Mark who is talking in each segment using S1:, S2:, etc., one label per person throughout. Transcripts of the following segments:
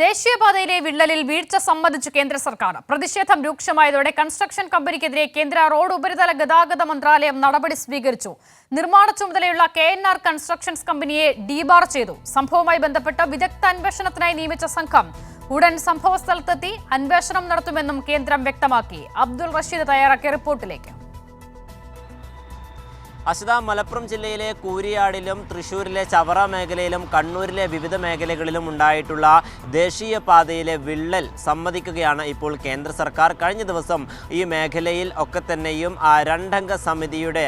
S1: ദേശീയപാതയിലെ വിള്ളലിൽ വീഴ്ച സമ്മതിച്ചു കേന്ദ്ര സർക്കാർ. പ്രതിഷേധം രൂക്ഷമായതോടെ കൺസ്ട്രക്ഷൻ കമ്പനിക്കെതിരെ കേന്ദ്ര റോഡ് ഉപരിതല ഗതാഗത മന്ത്രാലയം നടപടി സ്വീകരിച്ചു. നിർമ്മാണ ചുമതലയുള്ള KNR കൺസ്ട്രക്ഷൻസ് കമ്പനിയെ ഡീബാർ ചെയ്തു. സംഭവവുമായി ബന്ധപ്പെട്ട് വിദഗ്ധ അന്വേഷണത്തിനായി നിയമിച്ച സംഘം ഉടൻ സംഭവസ്ഥലത്തെത്തി അന്വേഷണം നടത്തുമെന്നും കേന്ദ്രം വ്യക്തമാക്കി. അബ്ദുൾ റഷീദ് തയ്യാറാക്കിയ റിപ്പോർട്ടിലേക്ക്.
S2: അശ്വത, മലപ്പുറം ജില്ലയിലെ കൂരിയാടിലും തൃശ്ശൂരിലെ ചവറ മേഖലയിലും കണ്ണൂരിലെ വിവിധ മേഖലകളിലും ഉണ്ടായിട്ടുള്ള ദേശീയപാതയിലെ വിള്ളൽ സമ്മതിക്കുകയാണ് ഇപ്പോൾ കേന്ദ്ര സർക്കാർ. കഴിഞ്ഞ ദിവസം ഈ മേഖലയിൽ ഒക്കെ തന്നെയും രണ്ടംഗ സമിതിയുടെ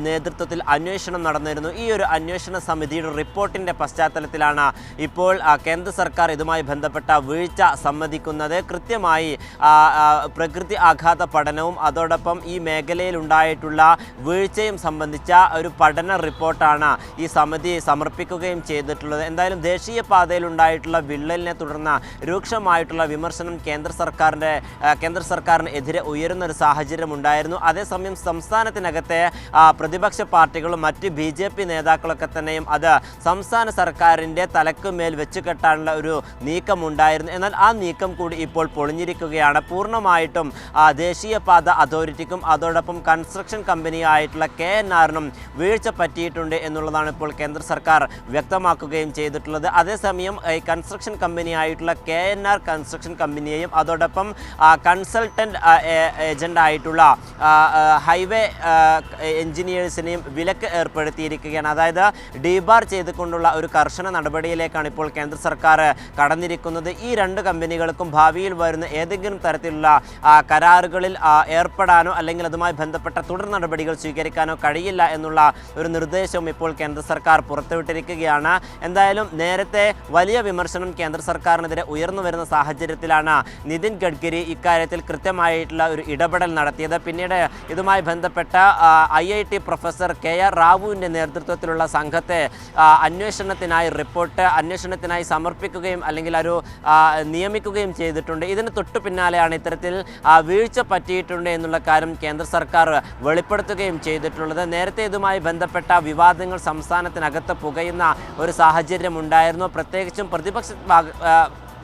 S2: നേതൃത്വത്തിൽ അന്വേഷണം നടന്നിരുന്നു. ഈ ഒരു അന്വേഷണ സമിതിയുടെ റിപ്പോർട്ടിൻ്റെ പശ്ചാത്തലത്തിലാണ് ഇപ്പോൾ കേന്ദ്ര സർക്കാർ ഇതുമായി ബന്ധപ്പെട്ട വീഴ്ച സമ്മതിക്കുന്നത്. കൃത്യമായി പ്രകൃതി ആഘാത പഠനവും അതോടൊപ്പം ഈ മേഖലയിൽ ഉണ്ടായിട്ടുള്ള വീഴ്ചയും സംബന്ധിച്ച ഒരു പഠന റിപ്പോർട്ടാണ് ഈ സമിതി സമർപ്പിക്കുകയും ചെയ്തിട്ടുള്ളത്. എന്തായാലും ദേശീയപാതയിൽ ഉണ്ടായിട്ടുള്ള വിള്ളലിനെ തുടർന്ന് രൂക്ഷമായിട്ടുള്ള വിമർശനം കേന്ദ്ര സർക്കാരിന് എതിരെ ഉയരുന്ന ഒരു സാഹചര്യം ഉണ്ടായിരുന്നു. അതേസമയം സംസ്ഥാനത്തിനകത്തെ പ്രതിപക്ഷ പാർട്ടികളും മറ്റ് BJP നേതാക്കളൊക്കെ തന്നെയും അത് സംസ്ഥാന സർക്കാരിൻ്റെ തലക്കുമേൽ വെച്ചുകെട്ടാനുള്ള ഒരു നീക്കമുണ്ടായിരുന്നു. എന്നാൽ ആ നീക്കം കൂടി ഇപ്പോൾ പൊളിഞ്ഞിരിക്കുകയാണ്. പൂർണ്ണമായിട്ടും ദേശീയപാത അതോറിറ്റിക്കും അതോടൊപ്പം കൺസ്ട്രക്ഷൻ കമ്പനിയായിട്ടുള്ള KNR വീഴ്ച പറ്റിയിട്ടുണ്ട് എന്നുള്ളതാണ് ഇപ്പോൾ കേന്ദ്ര സർക്കാർ വ്യക്തമാക്കുകയും ചെയ്തിട്ടുള്ളത്. അതേസമയം ഈ കൺസ്ട്രക്ഷൻ കമ്പനിയായിട്ടുള്ള KNR കൺസ്ട്രക്ഷൻ കമ്പനിയെയും അതോടൊപ്പം കൺസൾട്ടൻ്റ് ഏജൻ്റായിട്ടുള്ള ഹൈവേ എഞ്ചിനീയേഴ്സിനെയും വിലക്ക് ഏർപ്പെടുത്തിയിരിക്കുകയാണ്. അതായത് ഡീബാർ ചെയ്തുകൊണ്ടുള്ള ഒരു കർശന നടപടിയിലേക്കാണ് ഇപ്പോൾ കേന്ദ്ര സർക്കാർ കടന്നിരിക്കുന്നത്. ഈ രണ്ട് കമ്പനികൾക്കും ഭാവിയിൽ വരുന്ന ഏതെങ്കിലും തരത്തിലുള്ള കരാറുകളിൽ ഏർപ്പെടാനോ അല്ലെങ്കിൽ അതുമായി ബന്ധപ്പെട്ട തുടർ നടപടികൾ സ്വീകരിക്കാനോ കഴിയില്ല എന്നുള്ള ഒരു നിർദ്ദേശവും ഇപ്പോൾ കേന്ദ്ര സർക്കാർ പുറത്തുവിട്ടിരിക്കുകയാണ്. എന്തായാലും നേരത്തെ വലിയ വിമർശനം കേന്ദ്ര സർക്കാരിനെതിരെ ഉയർന്നു വരുന്ന സാഹചര്യത്തിലാണ് നിതിൻ ഗഡ്കരി ഇക്കാര്യത്തിൽ കൃത്യമായിട്ടുള്ള ഒരു ഇടപെടൽ നടത്തിയത്. പിന്നീട് ഇതുമായി ബന്ധപ്പെട്ട IIT പ്രൊഫസർ KR റാവുവിൻ്റെ നേതൃത്വത്തിലുള്ള സംഘത്തെ അന്വേഷണത്തിനായി സമർപ്പിക്കുകയും അല്ലെങ്കിൽ ഒരു നിയമിക്കുകയും ചെയ്തിട്ടുണ്ട്. ഇതിന് തൊട്ടു പിന്നാലെയാണ് ഇത്തരത്തിൽ വീഴ്ച പറ്റിയിട്ടുണ്ട് എന്നുള്ള കാര്യം കേന്ദ്ര സർക്കാർ വെളിപ്പെടുത്തുകയും ചെയ്തിട്ടുള്ളത്. നേരത്തെ ഇതുമായി ബന്ധപ്പെട്ട വിവാദങ്ങൾ സംസ്ഥാനത്തിനകത്ത് പുകയുന്ന ഒരു സാഹചര്യം ഉണ്ടായിരുന്നു. പ്രത്യേകിച്ചും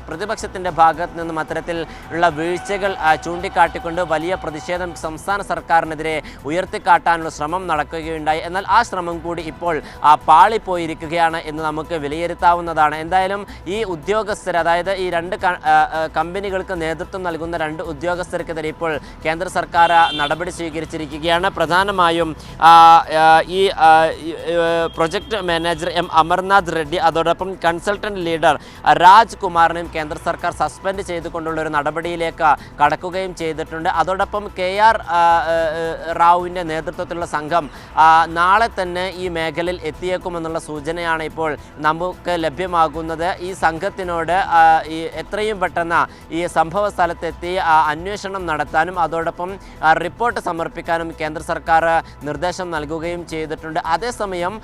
S2: പ്രതിപക്ഷത്തിൻ്റെ ഭാഗത്ത് നിന്നും അത്തരത്തിൽ ഉള്ള വീഴ്ചകൾ ചൂണ്ടിക്കാട്ടിക്കൊണ്ട് വലിയ പ്രതിഷേധം സംസ്ഥാന സർക്കാരിനെതിരെ ഉയർത്തിക്കാട്ടാനുള്ള ശ്രമം നടക്കുകയുണ്ടായി. എന്നാൽ ആ ശ്രമം കൂടി ഇപ്പോൾ പാളിപ്പോയിരിക്കുകയാണ് എന്ന് നമുക്ക് വിലയിരുത്താവുന്നതാണ്. എന്തായാലും ഈ ഉദ്യോഗസ്ഥർ, അതായത് ഈ രണ്ട് കമ്പനികൾക്ക് നേതൃത്വം നൽകുന്ന രണ്ട് ഉദ്യോഗസ്ഥർക്കെതിരെ ഇപ്പോൾ കേന്ദ്ര സർക്കാർ നടപടി സ്വീകരിച്ചിരിക്കുകയാണ്. പ്രധാനമായും ഈ പ്രൊജക്ട് മാനേജർ അമർനാഥ് റെഡ്ഡി അതോടൊപ്പം കൺസൾട്ടന്റ് ലീഡർ രാജ് കുമാറിനെയും കേന്ദ്ര സർക്കാർ സസ്പെൻഡ് ചെയ്തുകൊണ്ടുള്ള ഒരു നടപടിയിലേക്ക് കടക്കുകയും ചെയ്തിട്ടുണ്ട്. അതോടൊപ്പം KR റാവുവിൻ്റെ നേതൃത്വത്തിലുള്ള സംഘം നാളെ തന്നെ ഈ മേഖലയിൽ എത്തിയേക്കുമെന്നുള്ള സൂചനയാണ് ഇപ്പോൾ നമുക്ക് ലഭ്യമാകുന്നത്. ഈ സംഘത്തിനോട് എത്രയും പെട്ടെന്ന് ഈ സംഭവ സ്ഥലത്തെത്തി അന്വേഷണം നടത്താനും അതോടൊപ്പം റിപ്പോർട്ട് സമർപ്പിക്കാനും കേന്ദ്ര സർക്കാർ നിർദ്ദേശം നൽകുകയും ചെയ്തിട്ടുണ്ട്. അതേസമയം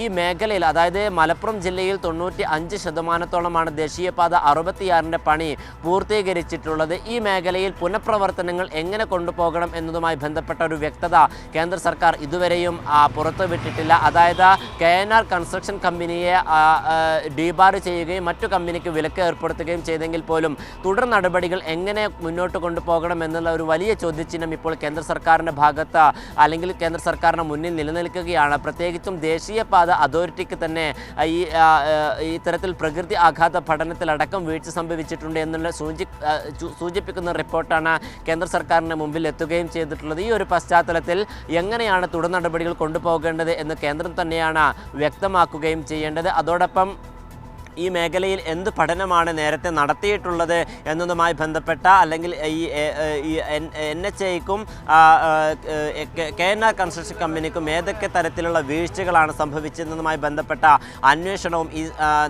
S2: ഈ മേഖലയിൽ, അതായത് മലപ്പുറം ജില്ലയിൽ 95% ദേശീയപാത 66ൻ്റെ പണി പൂർത്തീകരിച്ചിട്ടുള്ളത്. ഈ മേഖലയിൽ പുനഃപ്രവർത്തനങ്ങൾ എങ്ങനെ കൊണ്ടുപോകണം എന്നതുമായി ബന്ധപ്പെട്ട ഒരു വ്യക്തത കേന്ദ്ര സർക്കാർ ഇതുവരെയും പുറത്തുവിട്ടിട്ടില്ല. അതായത് KNR കൺസ്ട്രക്ഷൻ കമ്പനിയെ ഡീബാർ ചെയ്യുകയും മറ്റു കമ്പനിക്ക് വിലക്ക് ഏർപ്പെടുത്തുകയും ചെയ്തെങ്കിൽ പോലും തുടർ നടപടികൾ എങ്ങനെ മുന്നോട്ട് കൊണ്ടുപോകണം എന്നുള്ള ഒരു വലിയ ചോദ്യചിഹ്നം ഇപ്പോൾ കേന്ദ്ര സർക്കാരിൻ്റെ ഭാഗത്ത് അല്ലെങ്കിൽ കേന്ദ്ര സർക്കാരിന് മുന്നിൽ നിലനിൽക്കുകയാണ്. പ്രത്യേകിച്ചും ദേശീയപാത അതോറിറ്റിക്ക് തന്നെ ഇത്തരത്തിൽ പ്രകൃതി ആഘാത പഠനത്തിലടക്കം വീഴ്ച സംഭവിച്ചിട്ടുണ്ട് എന്നുള്ള സൂചിപ്പിക്കുന്ന റിപ്പോർട്ടാണ് കേന്ദ്ര സർക്കാരിന് മുമ്പിൽ എത്തുകയും ചെയ്തിട്ടുള്ളത്. ഈ ഒരു പശ്ചാത്തലത്തിൽ എങ്ങനെയാണ് തുടർ നടപടികൾ കൊണ്ടുപോകേണ്ടത് എന്ന് കേന്ദ്രം തന്നെയാണ് വ്യക്തമാക്കുകയും ചെയ്യേണ്ടത്. അതോടൊപ്പം ഈ മേഖലയിൽ എന്ത് പഠനമാണ് നേരത്തെ നടത്തിയിട്ടുള്ളത് എന്നതുമായി ബന്ധപ്പെട്ട അല്ലെങ്കിൽ ഈ NHAIക്കും KNR കൺസ്ട്രക്ഷൻ കമ്പനിക്കും ഏതൊക്കെ തരത്തിലുള്ള വീഴ്ചകളാണ് സംഭവിച്ചതെന്നതുമായി ബന്ധപ്പെട്ട അന്വേഷണവും ഈ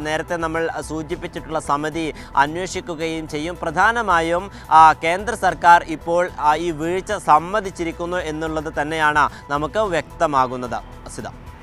S2: നേരത്തെ നമ്മൾ സൂചിപ്പിച്ചിട്ടുള്ള സമിതി അന്വേഷിക്കുകയും ചെയ്യും. പ്രധാനമായും കേന്ദ്ര സർക്കാർ ഇപ്പോൾ ഈ വീഴ്ച സമ്മതിച്ചിരിക്കുന്നു എന്നുള്ളത് തന്നെയാണ് നമുക്ക് വ്യക്തമാകുന്നത്. അസിത.